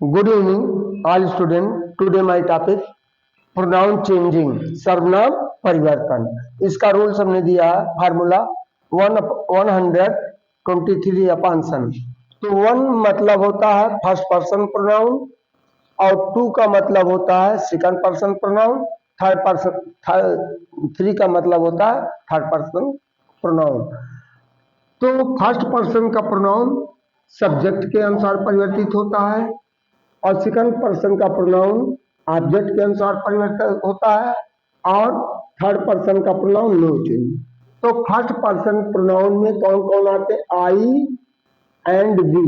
Good evening all student. Today my topic pronoun changing, सर्वनाम परिवर्तन। इसका रूल्स हमने दिया है फार्मूला 123/सन। तो 1 मतलब होता है फर्स्ट पर्सन प्रोनाउन और 2 का मतलब होता है सेकंड पर्सन प्रोनाउन, 3 का मतलब होता है थर्ड पर्सन प्रोनाउन। तो फर्स्ट पर्सन का प्रोनाउन सब्जेक्ट के अनुसार परिवर्तित होता है और सेकंड पर्सन का प्रोनाउन ऑब्जेक्ट के अनुसार परिवर्तित होता है और थर्ड पर्सन का प्रोनाउन नो चेंज। तो फर्स्ट पर्सन प्रोनाउन में कौन कौन आते हैं? आई एंड वी,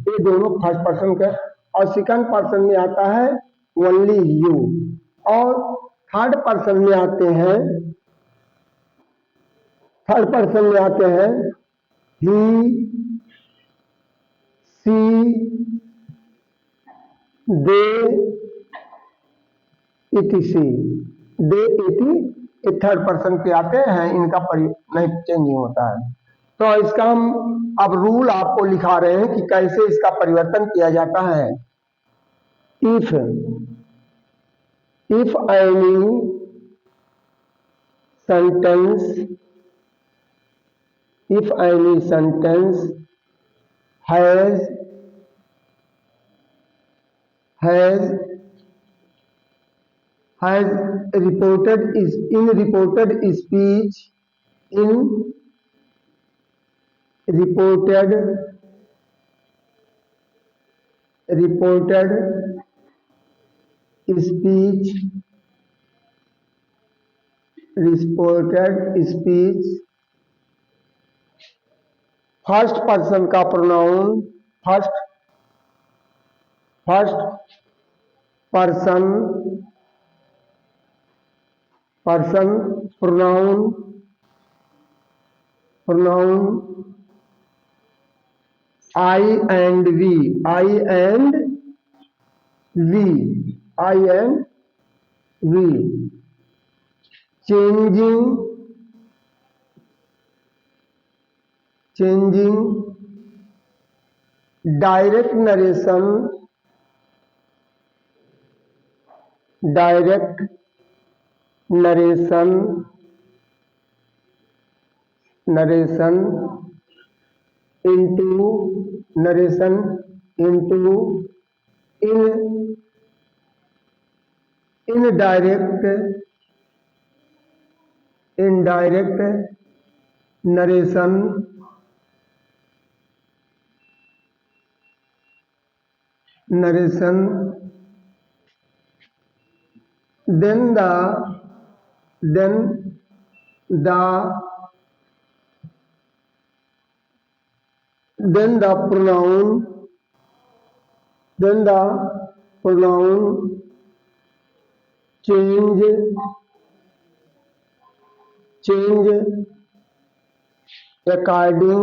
ये दोनों फर्स्ट पर्सन का। और सेकंड पर्सन में आता है ओनली यू। और थर्ड पर्सन में आते हैं ही, सी, दे, इटीसी। ये थर्ड पर्सन पे आते हैं, इनका नहीं चेंजिंग होता है। तो इसका हम अब रूल आपको लिखा रहे हैं कि कैसे इसका परिवर्तन किया जाता है। If any sentence has reported speech first person का pronoun first person pronoun I and we changing direct narration into indirect narration, then the pronoun change according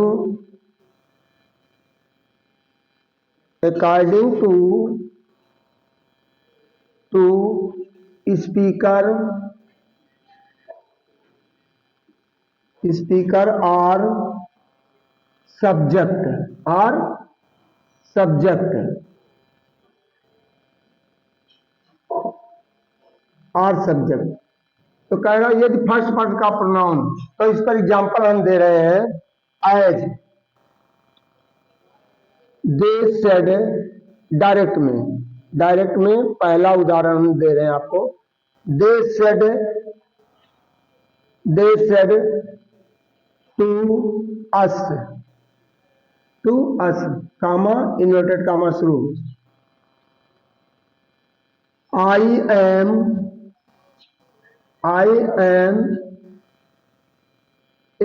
to speaker or subject तो कह रहा यदि फर्स्ट पर्सन का pronoun, तो इस पर example हम दे रहे हैं एज दे सेड। डायरेक्ट में पहला उदाहरण हम दे रहे हैं आपको। They said to us comma inverted comma शुरू। I am a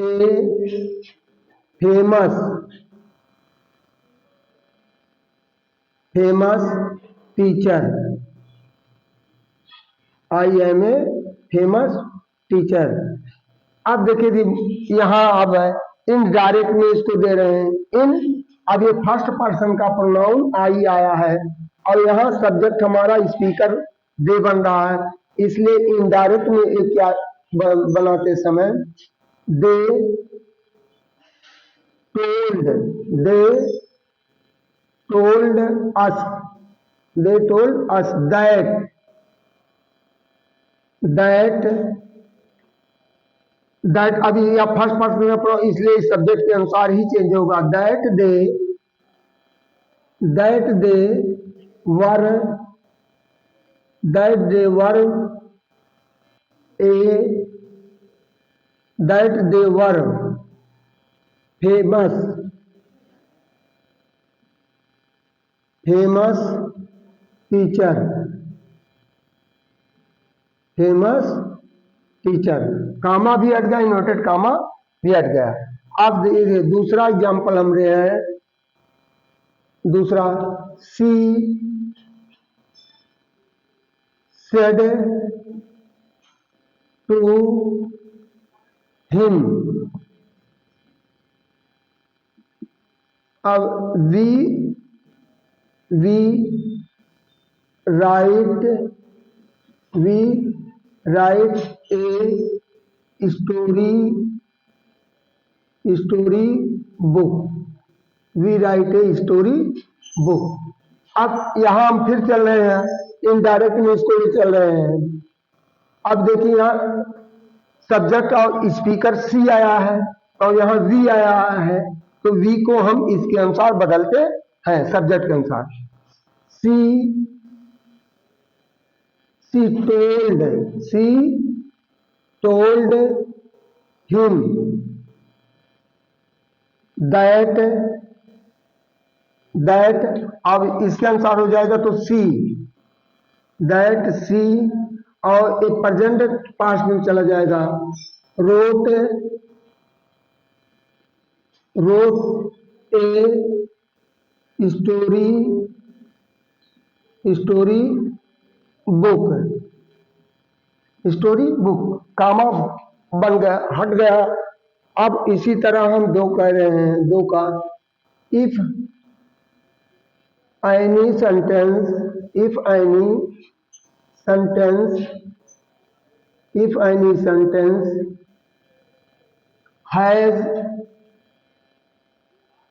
famous teacher. I am a famous teacher. अब देखिए यहाँ अब है इनडायरेक्ट में इसको दे रहे हैं इन। अब ये फर्स्ट पर्सन का प्रोनाउन आई आया है और यहाँ सब्जेक्ट हमारा स्पीकर दे बन रहा है, इसलिए इनडायरेक्ट में एक क्या बनाते समय दे told us, they told us that अभी यह फर्स्ट पर्सन में इसलिए सब्जेक्ट के अनुसार ही चेंज होगा। that they were famous teacher, comma भी हट गया, इन्वर्टेड कामा भी हट गया। अब देखिए दूसरा एग्जाम्पल हम रहे हैं, दूसरा सी सेड टू हिम। अब we write a story book, we write a story book. अब यहां हम फिर चल रहे हैं, इनडायरेक्ट न्यूज को भी चल रहे हैं। अब देखिए यहाँ सब्जेक्ट और स्पीकर सी आया है और यहाँ वी आया है, तो वी को हम इसके अनुसार बदलते हैं सब्जेक्ट के अनुसार। सी told him that अब इसके अनुसार हो जाएगा तो सी और एक प्रेजेंट पास्ट में चला जाएगा। wrote ए स्टोरी बुक, कामा बन गया, हट गया। अब इसी तरह हम दो कह रहे हैं, दो का if any sentence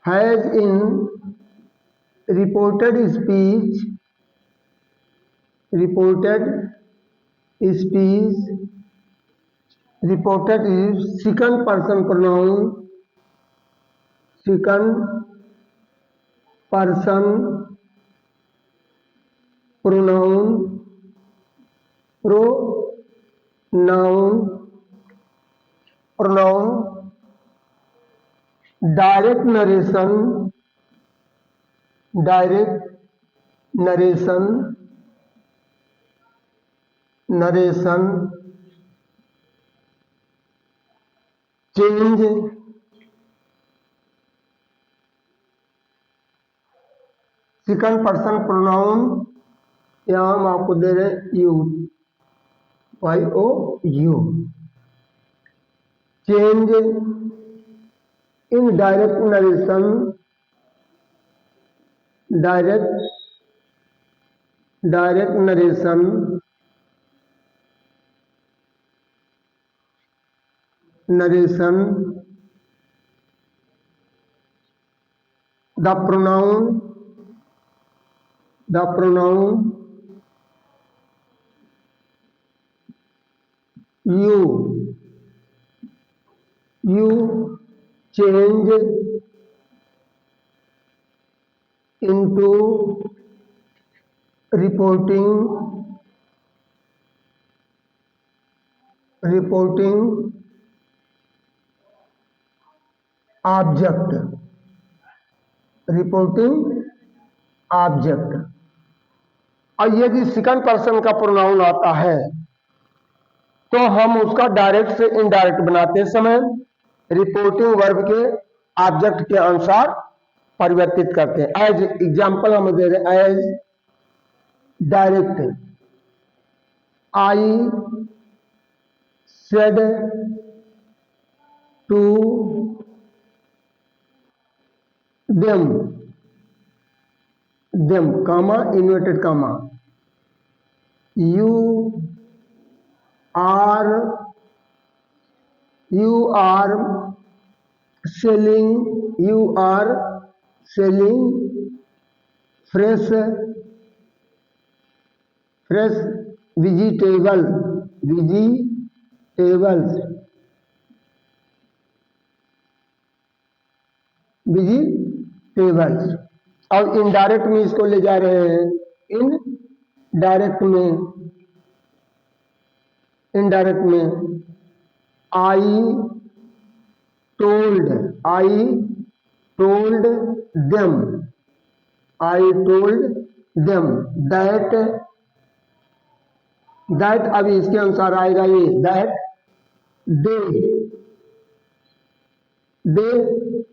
has in reported speech is second person pronoun direct narration change second person pronoun, यहां हम आपको दे रहे हैं YOU, change in direct narration, the pronoun you change into reporting object, और यदि सेकंड पर्सन का pronoun आता है तो हम उसका डायरेक्ट से इनडायरेक्ट बनाते समय रिपोर्टिंग वर्ब के ऑब्जेक्ट के अनुसार परिवर्तित करते हैं। एज एग्जाम्पल हम दे रहे हैं, as direct I said to them, comma inverted comma, you are selling fresh vegetable vegetables. अब इनडायरेक्ट में इसको ले जा रहे हैं, इनडायरेक्ट में आई टोल्ड देम दैट अभी इसके अनुसार आएगा ये दैट दे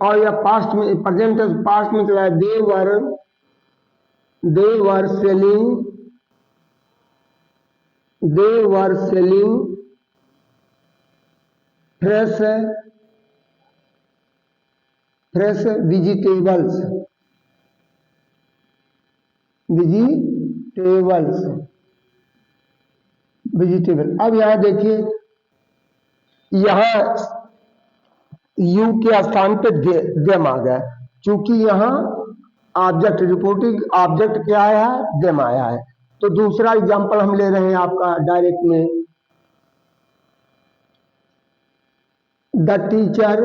और या पास्ट में प्रेजेंट पास्ट में चला है, दे वर सेलिंग फ्रेश वेजिटेबल्स। अब यहां देखिए, यहां यू के स्थान पे देम आ गया, क्योंकि यहां ऑब्जेक्ट रिपोर्टिंग ऑब्जेक्ट क्या आया है, देम आया है। तो दूसरा एग्जांपल हम ले रहे हैं आपका डायरेक्ट में, the teacher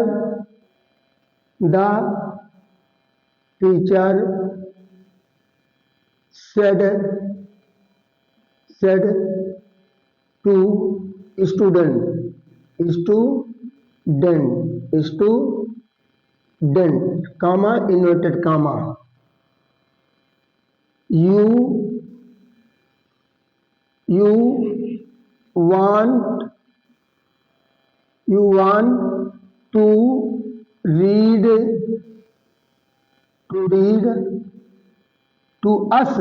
said to student, comma, inverted comma, you want to read to us।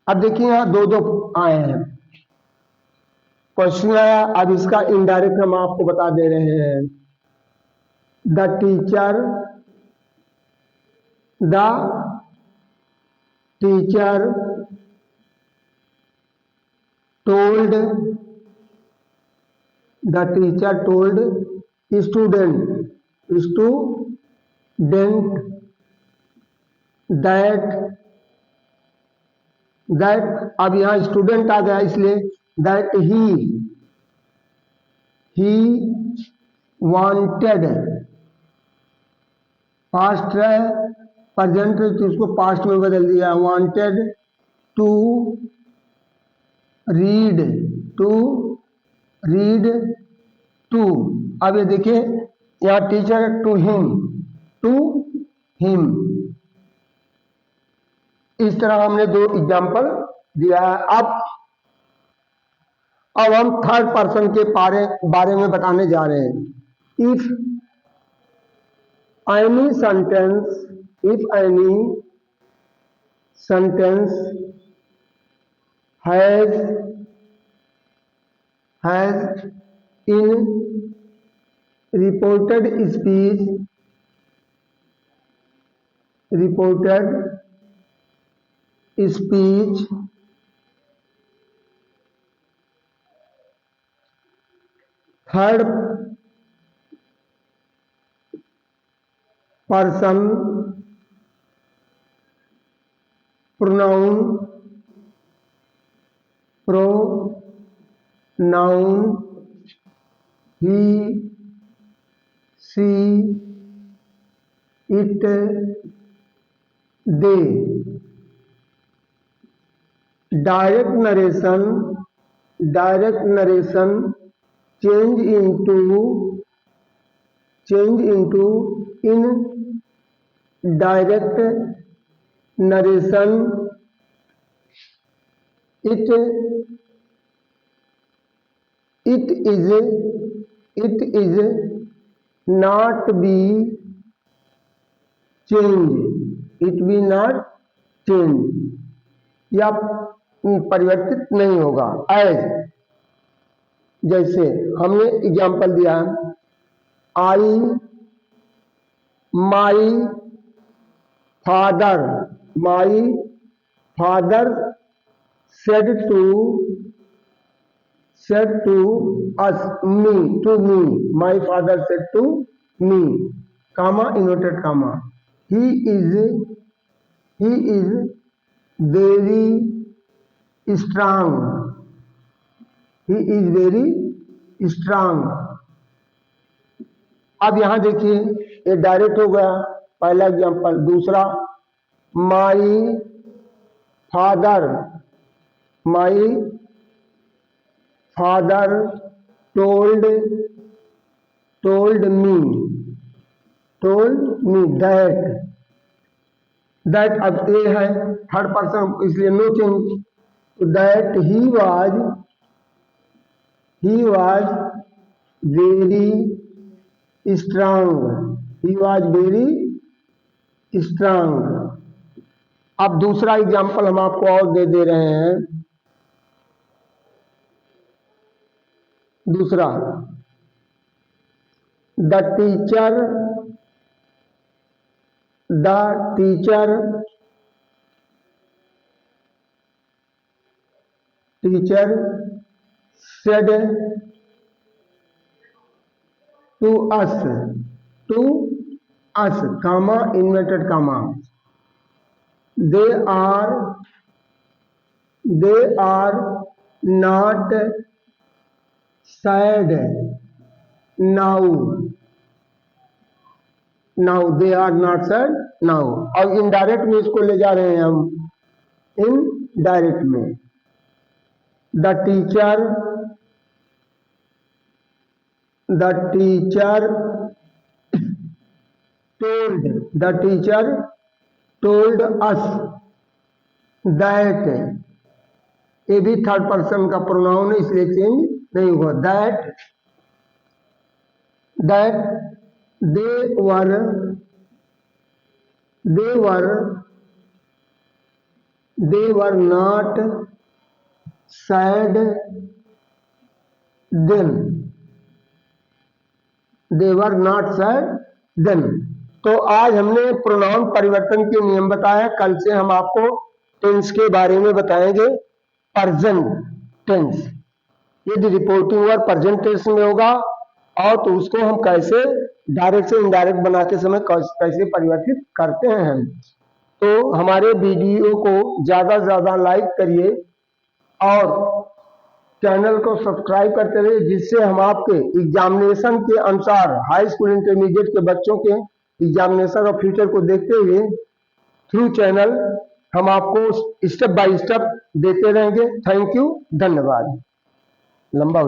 अब देखिए यहां दो आए हैं, क्वेश्चन आया। अब इसका इनडायरेक्ट हम आपको बता दे रहे हैं, the teacher told student that अब यहाँ स्टूडेंट आ गया, इसलिए दैट ही वांटेड, पास्ट है प्रेजेंट है तो उसको पास्ट में बदल दिया, वांटेड टू रीड टू। अब ये देखिए यहाँ टीचर टू हिम। इस तरह हमने दो एग्जाम्पल दिया है। अब हम थर्ड पर्सन के बारे में बताने जा रहे हैं। If any sentence has in reported speech third person pronoun he see it they. Direct narration change into indirect narration। it is not be change या परिवर्तित नहीं होगा। एज जैसे हमने एग्जाम्पल दिया, my father said to us me my father said to me, comma, inverted comma, he is very strong, he is very strong। अब यहां देखिए ये डायरेक्ट हो गया पहला एग्जांपल। दूसरा, my father told me that अब ए है थर्ड पर्सन इसलिए no change, that he was very strong. अब दूसरा एग्जांपल हम आपको और दे रहे हैं। दूसरा, the teacher said to us, comma inverted comma, they are not sad now they are not sad now। और इनडायरेक्ट में इसको ले जा रहे हैं हम इनडायरेक्ट में। The teacher told us that, ये भी थर्ड पर्सन का प्रोनाउन है इसलिए चेंज नहीं हुआ। That they were not sad then। तो आज हमने प्रोनाउन परिवर्तन के नियम बताया। कल से हम आपको टेंस के बारे में बताएंगे। प्रेजेंट टेंस, यदि रिपोर्टिंग वर्ब प्रेजेंट टेंस में होगा और तो उसको हम कैसे डायरेक्ट से इनडायरेक्ट बनाते समय कैसे परिवर्तित करते हैं हम। तो हमारे वीडियो को ज्यादा से ज्यादा लाइक करिए और चैनल को सब्सक्राइब करते रहिए, जिससे हम आपके एग्जामिनेशन के अनुसार हाई स्कूल इंटरमीडिएट के बच्चों के एग्जामिनेशन और फ्यूचर को देखते हुए थ्रू चैनल हम आपको स्टेप बाय स्टेप देते रहेंगे। थैंक यू, धन्यवाद। लंबा